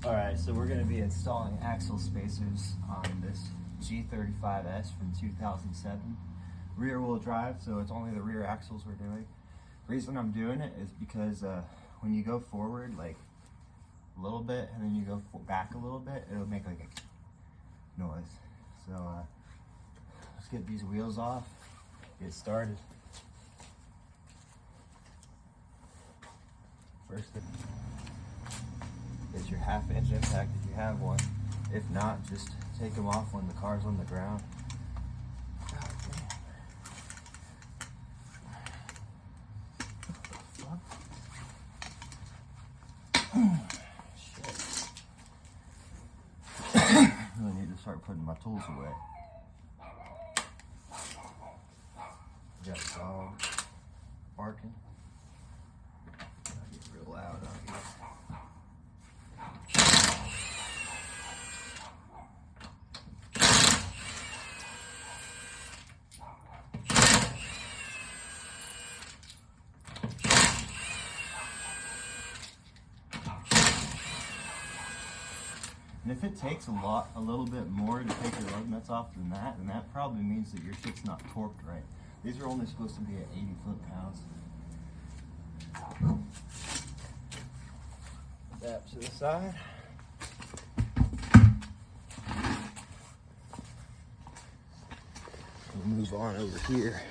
Alright, so we're going to be installing axle spacers on this G35S from 2007. Rear wheel drive, so it's only the rear axles we're doing. The reason I'm doing it is because when you go forward like a little bit and then you go back a little bit, it'll make like a noise. So let's get these wheels off, get started. First thing, get your half-inch impact if you have one. If not, just take them off when the car's on the ground. God damn. Shit. I really need to start putting my tools away. Got a dog barking. Gotta get real loud out here. And if it takes a little bit more to take your lug nuts off than that, then that probably means that your shit's not torqued right. These are only supposed to be at 80 foot-pounds. Put that to the side. We'll move on over here.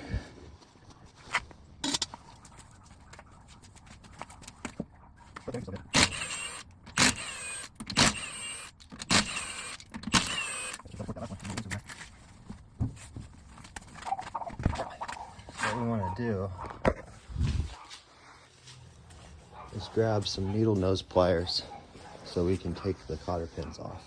What we want to do is grab some needle nose pliers so we can take the cotter pins off.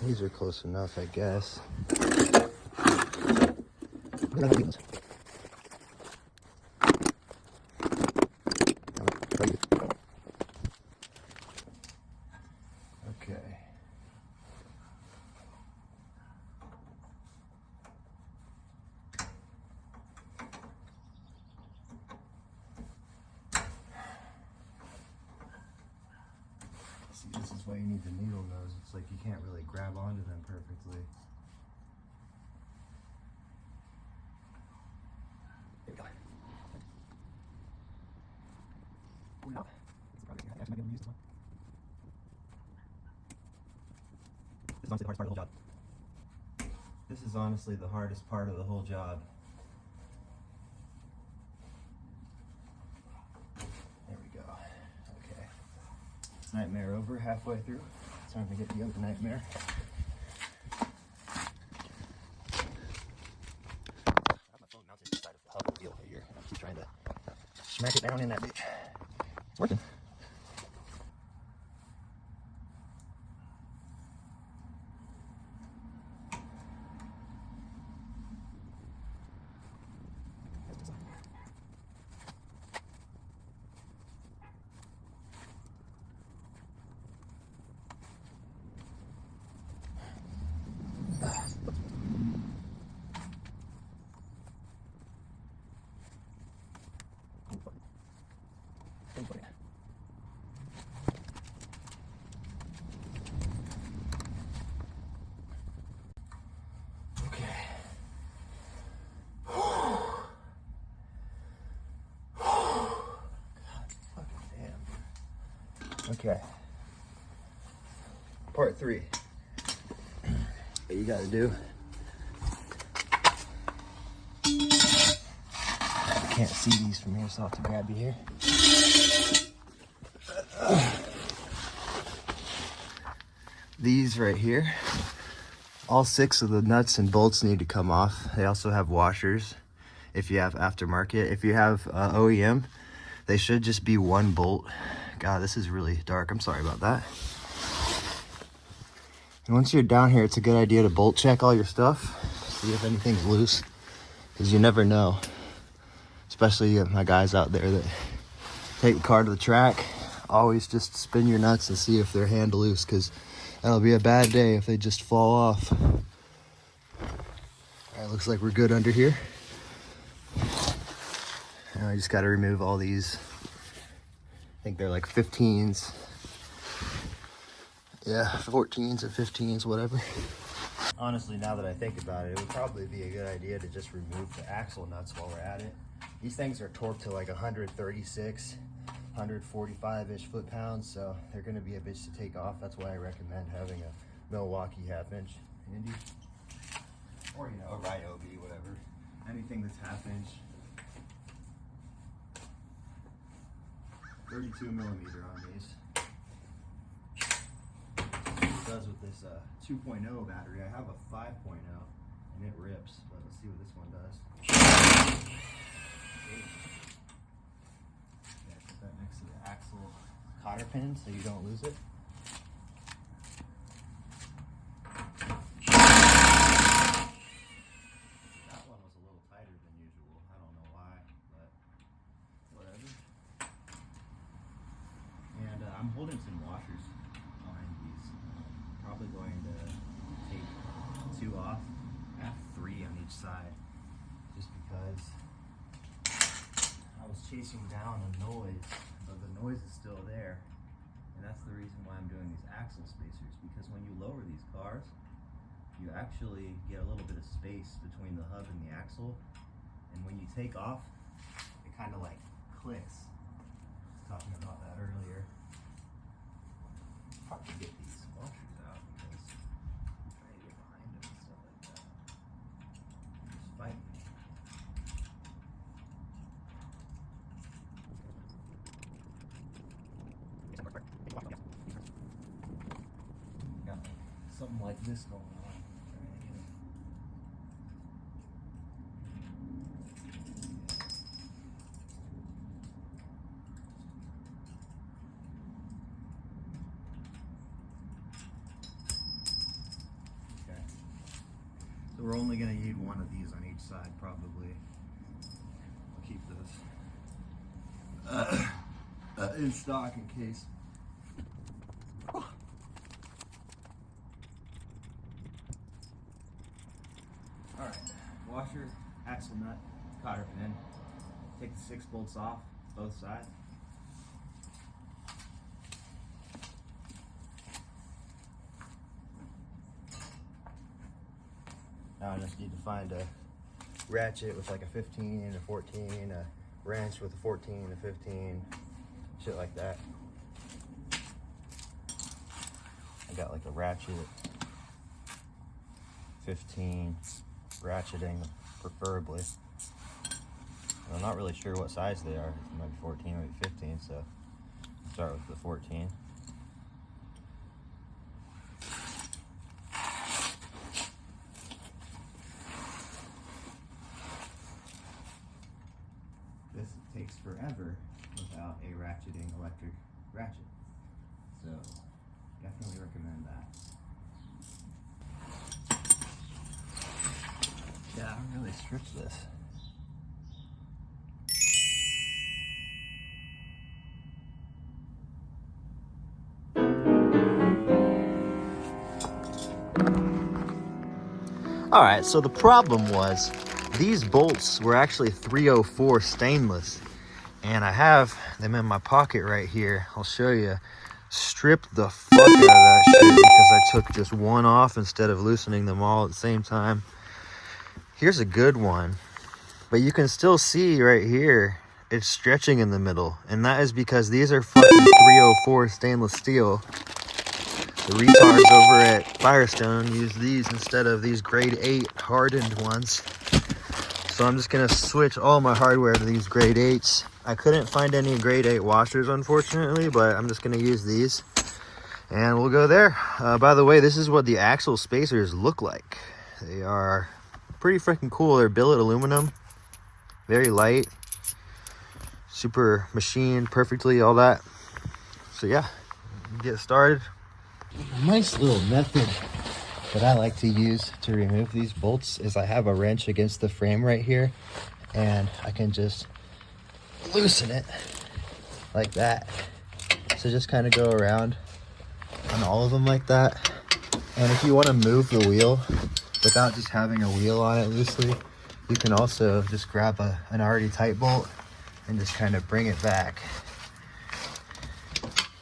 These are close enough, I guess. Okay. See, this is why you need the needle nose. It's like you can't really grab onto them perfectly. Here we go. Pull it out. I might be able to use this one. This is honestly the hardest part of the whole job. There we go. Okay. Nightmare over halfway through. It's time to get the other nightmare. I have my phone mounted inside of the hub wheel here. I keep trying to smack it down in that bitch. It's working. Okay. Part 3. What you gotta do. I can't see these from here, so I'll have to grab you here. These right here, all 6 of the nuts and bolts need to come off. They also have washers if you have aftermarket. If you have OEM, they should just be 1 bolt. God, this is really dark. I'm sorry about that. And once you're down here, it's a good idea to bolt check all your stuff. See if anything's loose, because you never know. Especially my guys out there that take the car to the track. Always just spin your nuts and see if they're hand loose, because that'll be a bad day if they just fall off. All right, looks like we're good under here. Now I just got to remove all these. I think they're like 15s. Yeah, 14s and 15s, whatever. Honestly, now that I think about it, it would probably be a good idea to just remove the axle nuts while we're at it. These things are torqued to like 136, 145-ish foot-pounds, so they're going to be a bitch to take off. That's why I recommend having a Milwaukee half-inch handy. Or, you know, a Ryobi, whatever. Anything that's half-inch. 32 millimeter on these. It does with this 2.0 battery. I have a 5.0 and it rips, but let's see what this one does. Yeah, put that next to the axle cotter pin so you don't lose it. That one was a little tighter than usual. I don't know why, but whatever. And I'm holding some washers behind these. Probably going to take 2 off. I have 3 on each side, just because I was chasing down a noise, but the noise is still there. And that's the reason why I'm doing these axle spacers, because when you lower these cars, you actually get a little bit of space between the hub and the axle. And when you take off, it kind of like clicks. I was talking about that earlier. Probably get these washers out because I'm trying to get behind them and stuff like that. They're just fighting me. Got something like this going on. Trying to get it. So we're only going to need one of these on each side, probably. I'll keep this in stock in case. Alright, washer, axle nut, cotter pin. Take the 6 bolts off, both sides. Now I just need to find a ratchet with like a 15 and a 14, a wrench with a 14 and a 15, shit like that. I got like a ratchet, 15, ratcheting preferably. I'm not really sure what size they are. It might be 14, maybe 15, so I'll start with the 14. This takes forever without a ratcheting electric ratchet, so definitely recommend that. Yeah, I really stripped this. All right, so the problem was these bolts were actually 304 stainless, and I have them in my pocket right here. I'll show you. Stripped the fuck out of that shit because I took just one off instead of loosening them all at the same time. Here's a good one, but you can still see right here it's stretching in the middle, and that is because these are fucking 304 stainless steel. The retards over at Firestone use these instead of these grade 8 hardened ones. So I'm just gonna switch all my hardware to these grade 8s. I couldn't find any grade 8 washers, unfortunately, but I'm just gonna use these and we'll go there. By the way, this is what the axle spacers look like. They are pretty freaking cool. They're billet aluminum, very light, super machined perfectly, all that. So yeah, get started. A nice little method that I like to use to remove these bolts is I have a wrench against the frame right here, and I can just loosen it like that. So just kind of go around on all of them like that. And if you want to move the wheel without just having a wheel on it loosely, you can also just grab an already tight bolt and just kind of bring it back.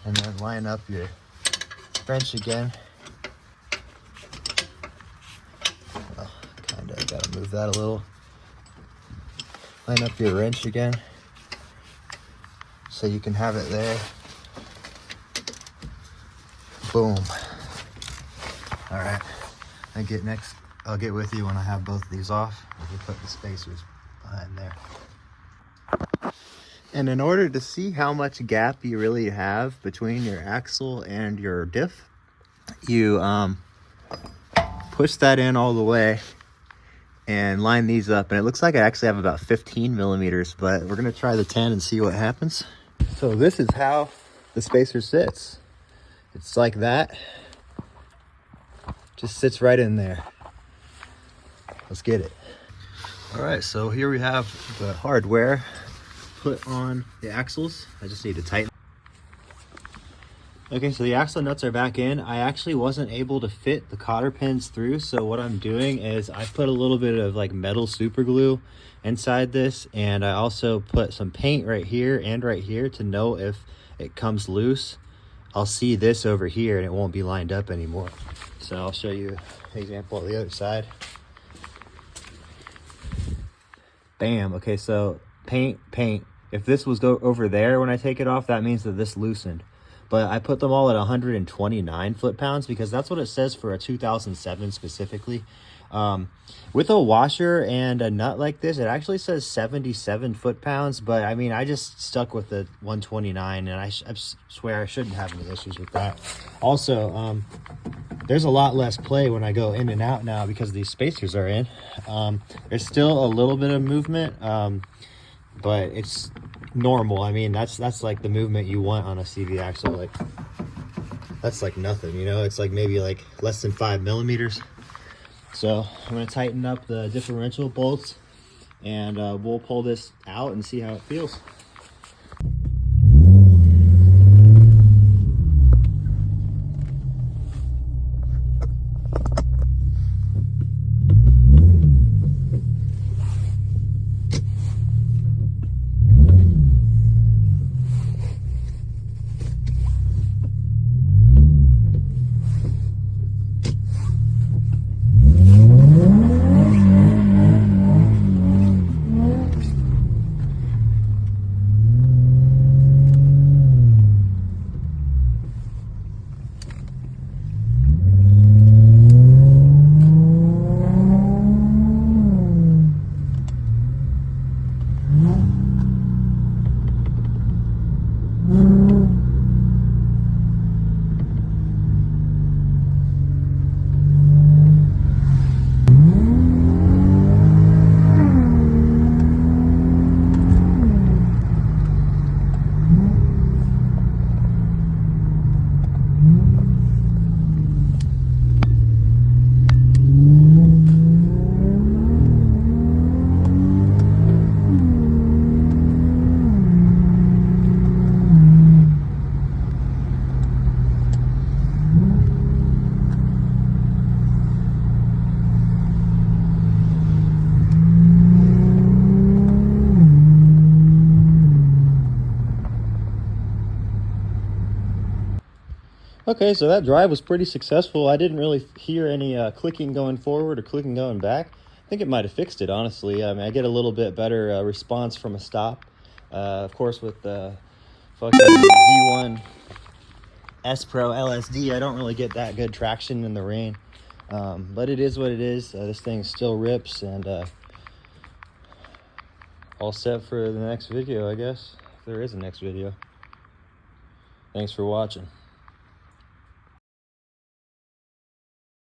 And then line up your wrench again. Well, kind of gotta move that a little. Line up your wrench again so you can have it there. Boom. All right, I'll get with you when I have both of these off. We'll put the spacers behind there. And in order to see how much gap you really have between your axle and your diff, you push that in all the way and line these up. And it looks like I actually have about 15 millimeters, but we're gonna try the 10 and see what happens. So this is how the spacer sits. It's like that. Just sits right in there. Let's get it. All right, so here we have the hardware put on the axles. I just need to tighten. Okay, so the axle nuts are back in. I actually wasn't able to fit the cotter pins through, so what I'm doing is I put a little bit of like metal super glue inside this, and I also put some paint right here and right here to know if it comes loose. I'll see this over here and it won't be lined up anymore. So I'll show you an example on the other side. Bam. Okay, so paint. If this was go over there when I take it off, that means that this loosened. But I put them all at 129 foot-pounds because that's what it says for a 2007 specifically. With a washer and a nut like this, it actually says 77 foot-pounds, but I mean, I just stuck with the 129, and I swear I shouldn't have any issues with that. Also, there's a lot less play when I go in and out now because these spacers are in. There's still a little bit of movement, but it's normal. I mean, that's like the movement you want on a CV axle. Like, that's like nothing, you know? It's like maybe like less than 5 millimeters. So I'm going to tighten up the differential bolts, and we'll pull this out and see how it feels. Okay, so that drive was pretty successful. I didn't really hear any clicking going forward or clicking going back. I think it might have fixed it, honestly. I mean, I get a little bit better response from a stop. Of course, with the fucking Z1 S Pro LSD, I don't really get that good traction in the rain. But it is what it is. This thing still rips, and all set for the next video, I guess. If there is a next video. Thanks for watching.